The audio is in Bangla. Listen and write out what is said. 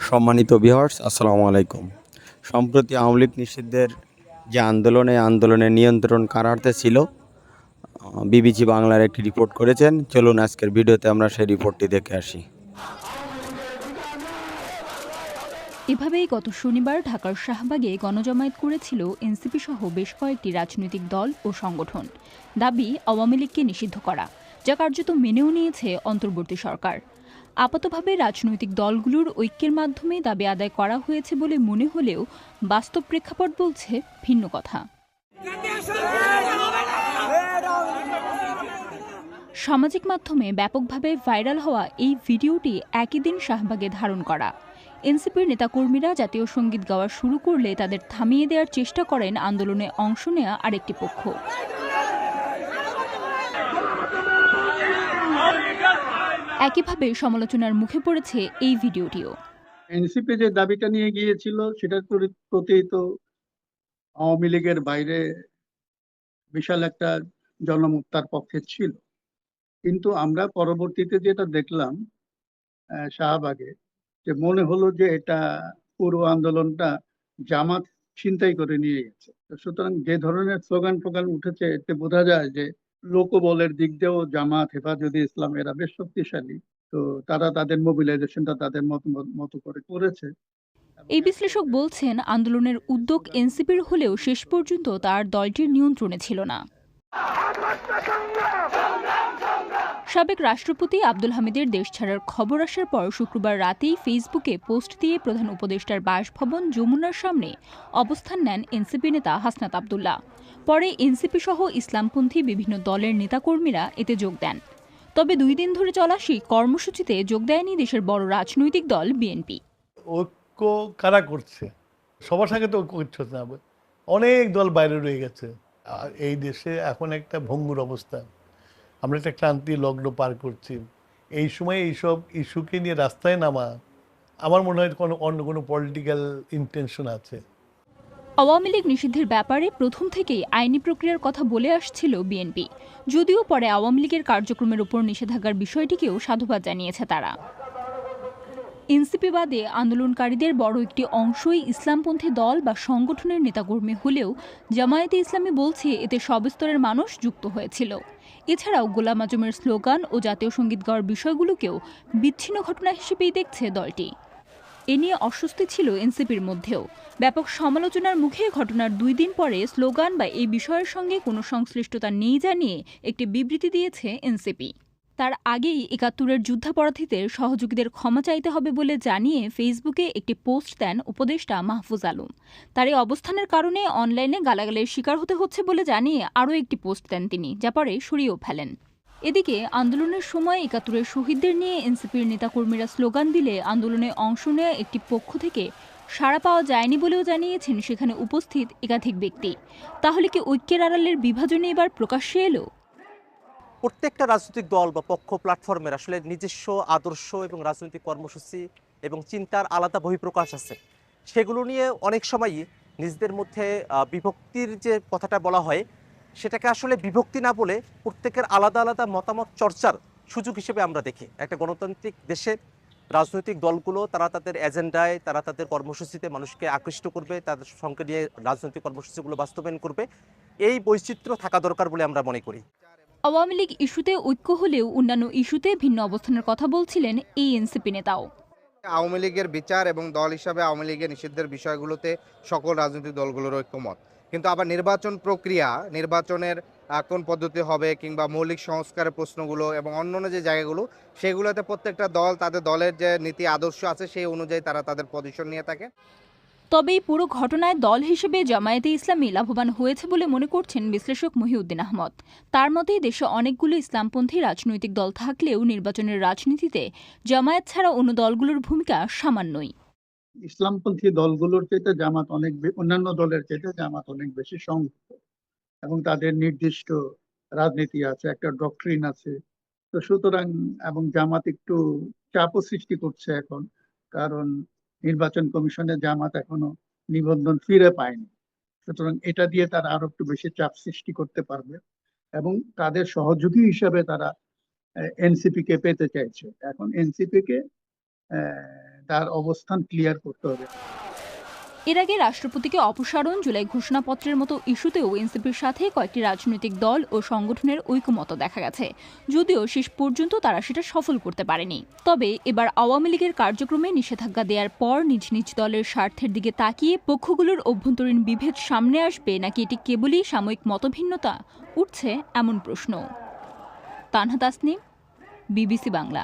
সম্মানিত ভিউয়ার্স, আসসালামু আলাইকুম। সম্প্রতি আওয়ামী লীগ নিষিদ্ধের যে আন্দোলনের নিয়ন্ত্রণ কার হাতে ছিল, বিবিসি বাংলার একটি রিপোর্ট করেছেন। চলুন আজকের ভিডিওতে আমরা সেই রিপোর্টটি দেখে আসি। এভাবেই গত শনিবার ঢাকার শাহবাগে গণজমায়েত করেছিল এনসিপি সহ বেশ কয়েকটি রাজনৈতিক দল ও সংগঠন। দাবি আওয়ামী লীগকে নিষিদ্ধ করা, যা কার্যত মেনেও নিয়েছে অন্তর্বর্তী সরকার। আপাতভাবে রাজনৈতিক দলগুলোর ঐক্যের মাধ্যমে দাবি আদায় করা হয়েছে বলে মনে হলেও বাস্তব প্রেক্ষাপট বলছে ভিন্ন কথা। সামাজিক মাধ্যমে ব্যাপকভাবে ভাইরাল হওয়া এই ভিডিওটি একই দিন শাহবাগে ধারণ করা। এনসিপির নেতাকর্মীরা জাতীয় সঙ্গীত গাওয়া শুরু করলে তাদের থামিয়ে দেওয়ার চেষ্টা করেন আন্দোলনে অংশ নেওয়া আরেকটি পক্ষ। একইভাবে সমালোচনার মুখে পড়েছে এই ভিডিওটিও। এনসিপি যে দাবিটা নিয়ে গিয়েছিল সেটার প্রতি তো আওয়ামী লীগের বাইরে বিশাল একটা জনমত তার পক্ষে ছিল, কিন্তু আমরা পরবর্তীতে যেটা দেখলাম শাহবাগে, যে মনে হলো যে এটা পুরো আন্দোলনটা জামাত ছিনতাই করে নিয়ে গেছে। তো সুতরাং যে ধরনের স্লোগান টোগান উঠেছে, এতে বোঝা যায় যে লোকবলের দিক দিয়েও জামাত, হেফাজতে ইসলাম এরা বেশ শক্তিশালী। তো তারা তাদের মোবিলাইজেশনটা তাদের মতো করে করেছে। এই বিশ্লেষক বলছেন, আন্দোলনের উদ্যোগ এনসিপির হলেও শেষ পর্যন্ত তার দলটির নিয়ন্ত্রণে ছিল না। সাবেক রাষ্ট্রপতি আব্দুল হামিদের দেশ ছাড়ার খবর আসার পর শুক্রবার রাতেই ফেসবুকে পোস্ট দিয়ে প্রধান উপদেষ্টার বাসভবন যমুনার সামনে অবস্থান নেন এনসিপি নেতা হাসনাত আব্দুল্লাহ। পরে এনসিপি সহ ইসলামপন্থী বিভিন্ন দলের নেতাকর্মীরা এতে যোগ দেন। তবে 2 দিন ধরে চলা সেই কর্মসূচিতে যোগ দেয়নি দেশের বড় রাজনৈতিক দল বিএনপি। ঐক্য কারা করছে? সবার সঙ্গে তো ঐক্য করছে না, অনেক দল বাইরে রয়ে গেছে। আর এই দেশে এখন একটা ভঙ্গুর অবস্থা, আমরা একটা ক্লান্তি লগ্ন পার করছি। এই সময় এইসব ইস্যুকে নিয়ে রাস্তায় নামা, আমার মনে হয় অন্য কোনো পলিটিক্যাল ইন্টেনশন আছে। আওয়ামী লীগ নিষিদ্ধের ব্যাপারে প্রথম থেকেই আইনি প্রক্রিয়ার কথা বলে আসছিল বিএনপি, যদিও পরে আওয়ামী লীগের কার্যক্রমের উপর নিষেধাজ্ঞার বিষয়টিকেও সাধুবাদ জানিয়েছে তারা। এনসিপি বাদে আন্দোলনকারীদের বড় একটি অংশই ইসলামপন্থী দল বা সংগঠনের নেতাকর্মী হলেও জামায়াতে ইসলামী বলছে এতে সব স্তরের মানুষ যুক্ত হয়েছিল। এছাড়াও গোলাম আজমের স্লোগান ও জাতীয় সঙ্গীত গাওয়ার বিষয়গুলোকেও বিচ্ছিন্ন ঘটনা হিসেবেই দেখছে দলটি। এ নিয়ে অস্বস্তি ছিল এনসিপির মধ্যেও। ব্যাপক সমালোচনার মুখে ঘটনার 2 দিন পরে স্লোগান বা এই বিষয়ের সঙ্গে কোনো সংশ্লিষ্টতা নেই জানিয়ে একটি বিবৃতি দিয়েছে এনসিপি। তার আগেই ৭১-এর যুদ্ধাপরাধীদের সহযোগীদের ক্ষমা চাইতে হবে বলে জানিয়ে ফেসবুকে একটি পোস্ট দেন উপদেষ্টা মাহফুজ আলম। তার এই অবস্থানের কারণে অনলাইনে গালাগালের শিকার হতে হচ্ছে বলে জানিয়ে আরও একটি পোস্ট দেন তিনি, যা পরে সরিয়েও ফেলেন। এদিকে আন্দোলনের সময় ৭১-এর শহীদদের নিয়ে এনসিপির নেতাকর্মীরা স্লোগান দিলে আন্দোলনে অংশ নেওয়া একটি পক্ষ থেকে সাড়া পাওয়া যায়নি বলেও জানিয়েছেন সেখানে উপস্থিত একাধিক ব্যক্তি। তাহলে কি ঐক্যের আড়ালের বিভাজনে এবার প্রকাশ্যে এলো? প্রত্যেকটা রাজনৈতিক দল বা পক্ষ প্ল্যাটফর্মের আসলে নিজস্ব আদর্শ এবং রাজনৈতিক কর্মসূচি এবং চিন্তার আলাদা বহিঃপ্রকাশ আছে। সেগুলো নিয়ে অনেক সময়ই নিজেদের মধ্যে বিভক্তির যে কথাটা বলা হয়, সেটাকে আসলে বিভক্তি না বলে প্রত্যেকের আলাদা আলাদা মতামত চর্চার সুযোগ হিসেবে আমরা দেখি। একটা গণতান্ত্রিক দেশে রাজনৈতিক দলগুলো তারা তাদের এজেন্ডায়, তারা তাদের কর্মসূচিতে মানুষকে আকৃষ্ট করবে, তাদের সঙ্গে নিয়ে রাজনৈতিক কর্মসূচিগুলো বাস্তবায়ন করবে। এই বৈচিত্র্য থাকা দরকার বলে আমরা মনে করি। আওয়ামী লীগ ইস্যুতে ঐক্য হলেও অন্যান্য ইস্যুতে ভিন্ন অবস্থানের কথা বলছিলেন এই এনসিপি নেতাও। আওয়ামী লীগের বিচার এবং দল হিসাবে আওয়ামী লীগের নিষিদ্ধের বিষয়গুলোতে সকল রাজনৈতিক দলগুলোর ঐক্যমত, কিন্তু আবার নির্বাচন প্রক্রিয়া, নির্বাচনের কোন পদ্ধতি হবে কিংবা মৌলিক সংস্কারের প্রশ্নগুলো এবং অন্যান্য যে জায়গাগুলো, সেগুলোতে প্রত্যেকটা দল তাদের দলের যে নীতি আদর্শ আছে সেই অনুযায়ী তারা তাদের পজিশন নিয়ে থাকে। তবে এই পুরো ঘটনায় দল হিসেবে জামায়াতে ইসলামী লাভবান হয়েছে বলে মনে করছেন বিশ্লেষক মহিউদ্দিন আহমদ। তার মতে দেশে অনেকগুলো ইসলামপন্থী রাজনৈতিক দল থাকলেও নির্বাচনের রাজনীতিতে জামায়াত ছাড়া অন্য দলগুলোর ভূমিকা সামান্যই। ইসলামপন্থী দলগুলোর চাইতে জামাত অন্যান্য দলের চাইতে জামাত অনেক বেশি সংযুক্ত, এবং তাদের নির্দিষ্ট রাজনীতি আছে, একটা ডক্ট্রিন আছে। তো সুতরাং এবং জামাত একটু চাপও সৃষ্টি করছে এখন, কারণ নির্বাচন কমিশনে জামাত এখনো নিবন্ধন ফিরে পায়নি। সুতরাং এটা দিয়ে তারা আরো একটু বেশি চাপ সৃষ্টি করতে পারবে, এবং তাদের সহযোগী হিসাবে তারা এনসিপি কে পেতে চাইছে। এখন এনসিপি কে তার অবস্থান ক্লিয়ার করতে হবে। এর আগে রাষ্ট্রপতিকে অপসারণ, জুলাই ঘোষণাপত্রের মতো ইস্যুতেও এনসিপির সাথে কয়েকটি রাজনৈতিক দল ও সংগঠনের ঐকমত্য দেখা গেছে, যদিও শেষ পর্যন্ত তারা সেটা সফল করতে পারেনি। তবে এবার আওয়ামী লীগের কার্যক্রমে নিষেধাজ্ঞা দেওয়ার পর নিজ নিজ দলের স্বার্থের দিকে তাকিয়ে পক্ষগুলোর অভ্যন্তরীণ বিভেদ সামনে আসবে নাকি এটি কেবলই সাময়িক মতভিন্নতা, উঠছে এমন প্রশ্ন। তানহা তাসনিম, বিবিসি বাংলা।